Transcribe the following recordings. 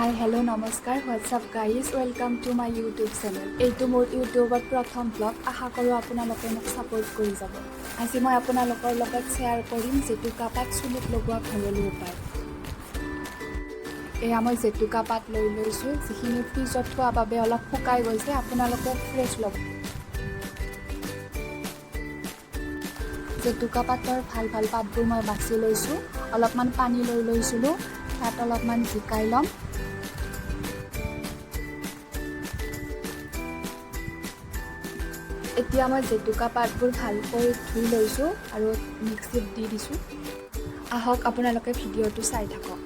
Hi, hello, namaskar. What's up, guys? Welcome to my YouTube channel. এইটো মোৰ ইউটিউবৰ প্ৰথম ব্লগ। আশা কৰোঁ আপোনালোকে মোক ছাপোৰ্ট কৰি যাব। আজি মই আপোনালোকৰ লগত শ্বেয়াৰ কৰিম জেতুকা পাত চুলিত লগোৱা ঘৰুৱা উপায়। এয়া মই জেতুকা পাত লৈ লৈছোঁ, যিখিনি ফ্ৰিজত থোৱা বাবে অলপ শুকাই গৈছে। আপোনালোকে ফ্ৰেছ ল'ব। জেতুকা পাতৰ ভাল পাতবোৰ মই বাছি লৈছোঁ। অলপমান পানী লৈ লৈছিলোঁ, তাত অলপমান জিকাই ল'ম। এতিয়া মই জেতুকা পাতবোৰ ভালকৈ ধুই লৈছোঁ আৰু মিক্সিত দি দিছোঁ। আহক আপোনালোকে ভিডিঅ'টো চাই থাকক।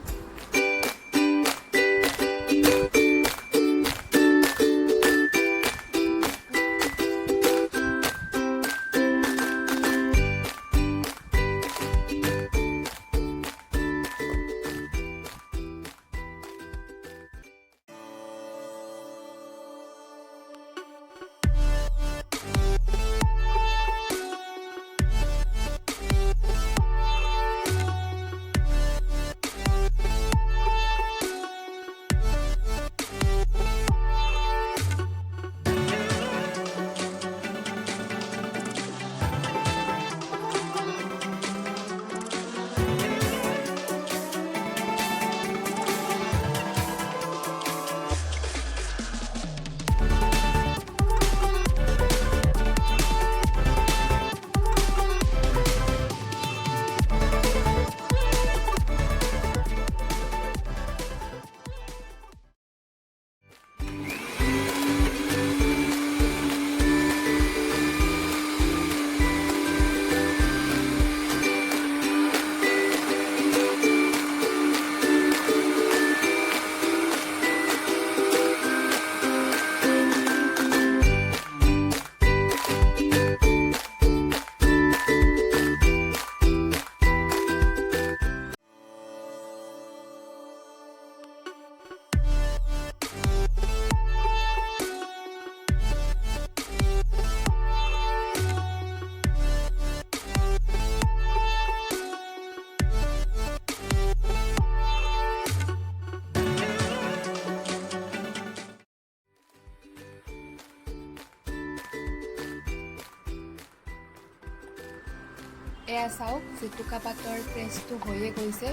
এয়া চাওক, জেতুকা পাতৰ পেষ্টটো হৈয়ে গৈছে।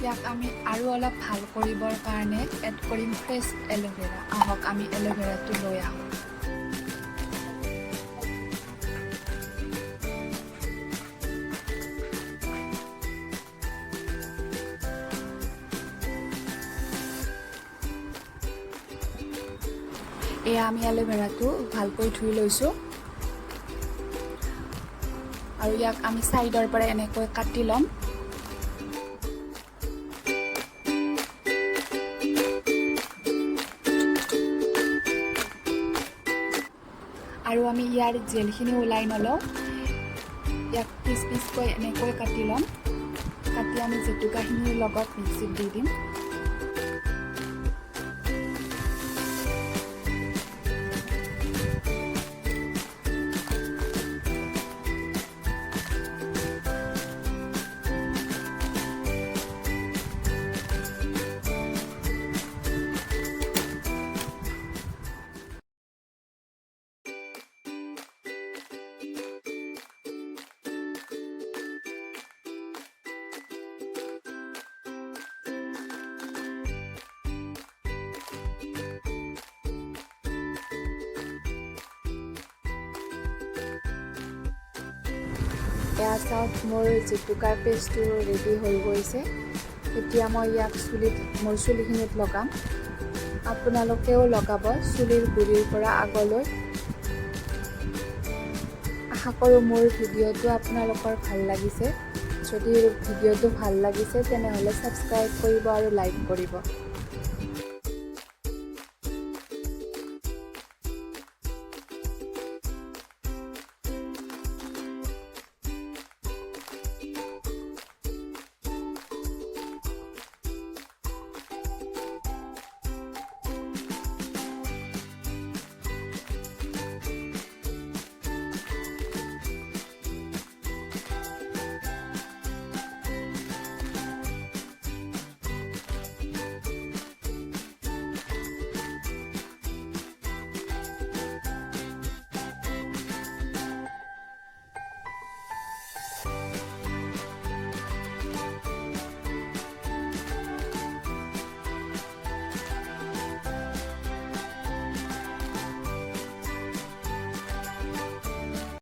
ইয়াক আমি আৰু অলপ ভাল কৰিবৰ কাৰণে এড কৰিম ফ্ৰেছ এল'ভেৰা। আহক আমি এল'ভেৰাটো লৈ আহোঁ। এয়া আমি এল'ভেৰাটো ভালকৈ ধুই লৈছোঁ আৰু ইয়াক আমি ছাইডৰ পৰা এনেকৈ কাটি ল'ম। আৰু আমি ইয়াৰ জেলখিনি ওলাই নলওঁ, ইয়াক পিচ পিচকৈ এনেকৈ কাটি ল'ম। কাটি আমি জেতুকাখিনিৰ লগত মিক্সিত দি দিম। এয়া চাওক, মোৰ জেতুকাৰ পেষ্টটো ৰেডি হৈ গৈছে। এতিয়া মই ইয়াক মোৰ চুলিখিনিত লগাম। আপোনালোকেও লগাব চুলিৰ গুৰিৰ পৰা আগলৈ। আশা কৰোঁ মোৰ ভিডিঅ'টো আপোনালোকৰ ভাল লাগিছে। যদি ভিডিঅ'টো ভাল লাগিছে তেনেহ'লে ছাবস্ক্ৰাইব কৰিব আৰু লাইক কৰিব।